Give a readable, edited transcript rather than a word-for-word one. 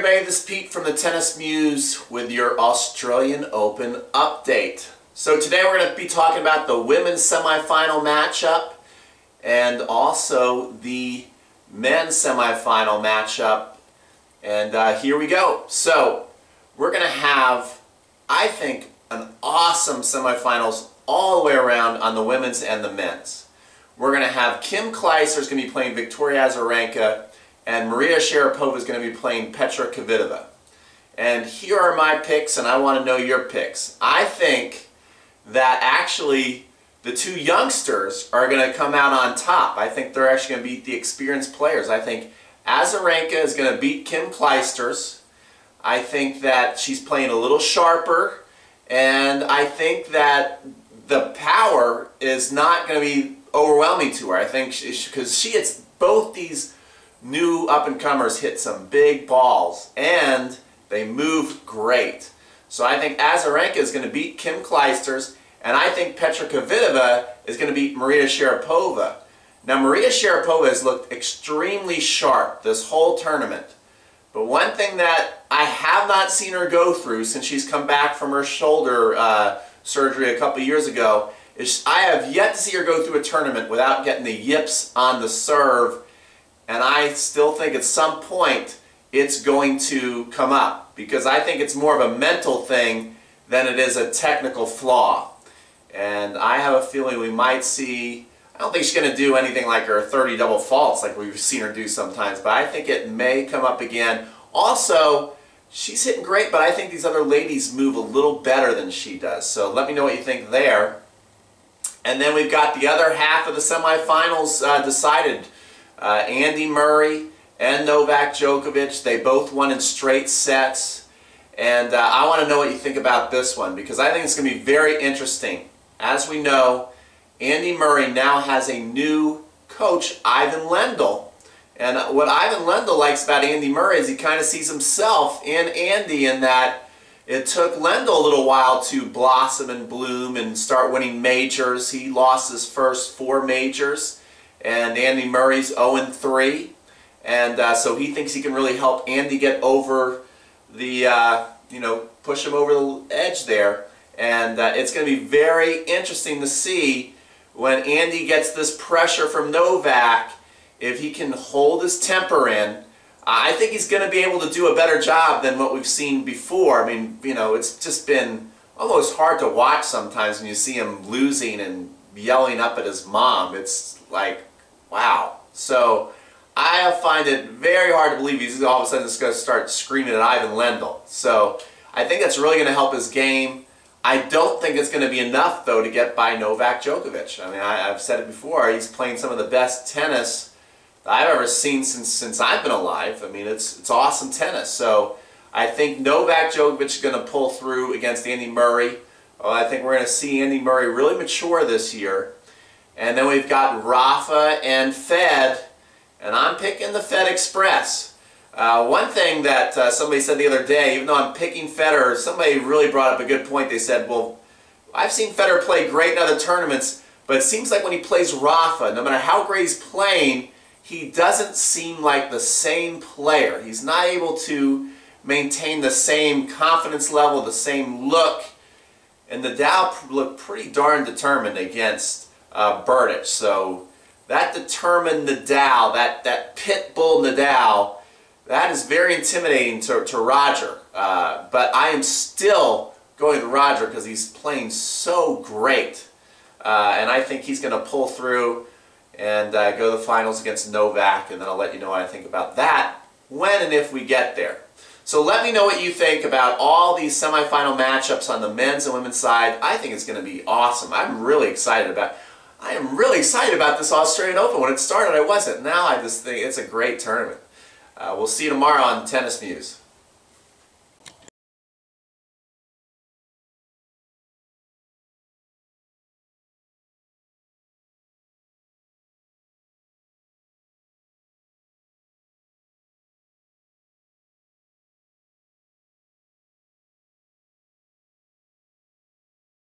everybody, this is Pete from the Tennis Muse with your Australian Open update. So today we're going to be talking about the women's semifinal matchup and also the men's semifinal matchup. And here we go. So we're going to have, I think, an awesome semifinals all the way around on the women's and the men's. We're going to have Kim Clijsters is going to be playing Victoria Azarenka, and Maria Sharapova is going to be playing Petra Kvitova. And here are my picks, and I want to know your picks. I think that actually the two youngsters are going to come out on top. I think they're actually going to beat the experienced players. I think Azarenka is going to beat Kim Clijsters. I think that she's playing a little sharper, and I think that the power is not going to be overwhelming to her. I think because she hits both these new up-and-comers hit some big balls, and they move great. So I think Azarenka is going to beat Kim Clijsters, and I think Petra Kvitova is going to beat Maria Sharapova. Now, Maria Sharapova has looked extremely sharp this whole tournament, but one thing that I have not seen her go through since she's come back from her shoulder surgery a couple years ago is I have yet to see her go through a tournament without getting the yips on the serve. And I still think at some point it's going to come up because I think it's more of a mental thing than it is a technical flaw. And I have a feeling we might see, I don't think she's going to do anything like her 30 double faults like we've seen her do sometimes, but I think it may come up again. Also, she's hitting great, but I think these other ladies move a little better than she does. So let me know what you think there. And then we've got the other half of the semifinals decided. Andy Murray and Novak Djokovic, they both won in straight sets. And I want to know what you think about this one because I think it's going to be very interesting. As we know, Andy Murray now has a new coach, Ivan Lendl. And what Ivan Lendl likes about Andy Murray is he kind of sees himself in Andy in that it took Lendl a little while to blossom and bloom and start winning majors. He lost his first 4 majors. And Andy Murray's 0-3, and so he thinks he can really help Andy get over the, push him over the edge there. And it's going to be very interesting to see when Andy gets this pressure from Novak, if he can hold his temper in. I think he's going to be able to do a better job than what we've seen before. I mean, it's just been almost hard to watch sometimes when you see him losing and yelling up at his mom. It's like, wow. So I find it very hard to believe he's all of a sudden just going to start screaming at Ivan Lendl. So I think that's really going to help his game. I don't think it's going to be enough, though, to get by Novak Djokovic. I mean, I've said it before. He's playing some of the best tennis that I've ever seen since I've been alive. I mean, it's awesome tennis. So I think Novak Djokovic is going to pull through against Andy Murray. I think we're going to see Andy Murray really mature this year. And then we've got Rafa and Fed, and I'm picking the Fed Express. One thing that somebody said the other day, even though I'm picking Federer, somebody really brought up a good point. They said, well, I've seen Federer play great in other tournaments, but it seems like when he plays Rafa, no matter how great he's playing, he doesn't seem like the same player. He's not able to maintain the same confidence level, the same look. And Nadal looked pretty darn determined against Berdych. So that determined Nadal, that pit bull Nadal, that is very intimidating to Roger. But I am still going to Roger because he's playing so great. And I think he's going to pull through and go to the finals against Novak. And then I'll let you know what I think about that when and if we get there. So let me know what you think about all these semifinal matchups on the men's and women's side. I think it's going to be awesome. I am really excited about this Australian Open. When it started, I wasn't. Now I just think it's a great tournament. We'll see you tomorrow on Tennis Muse.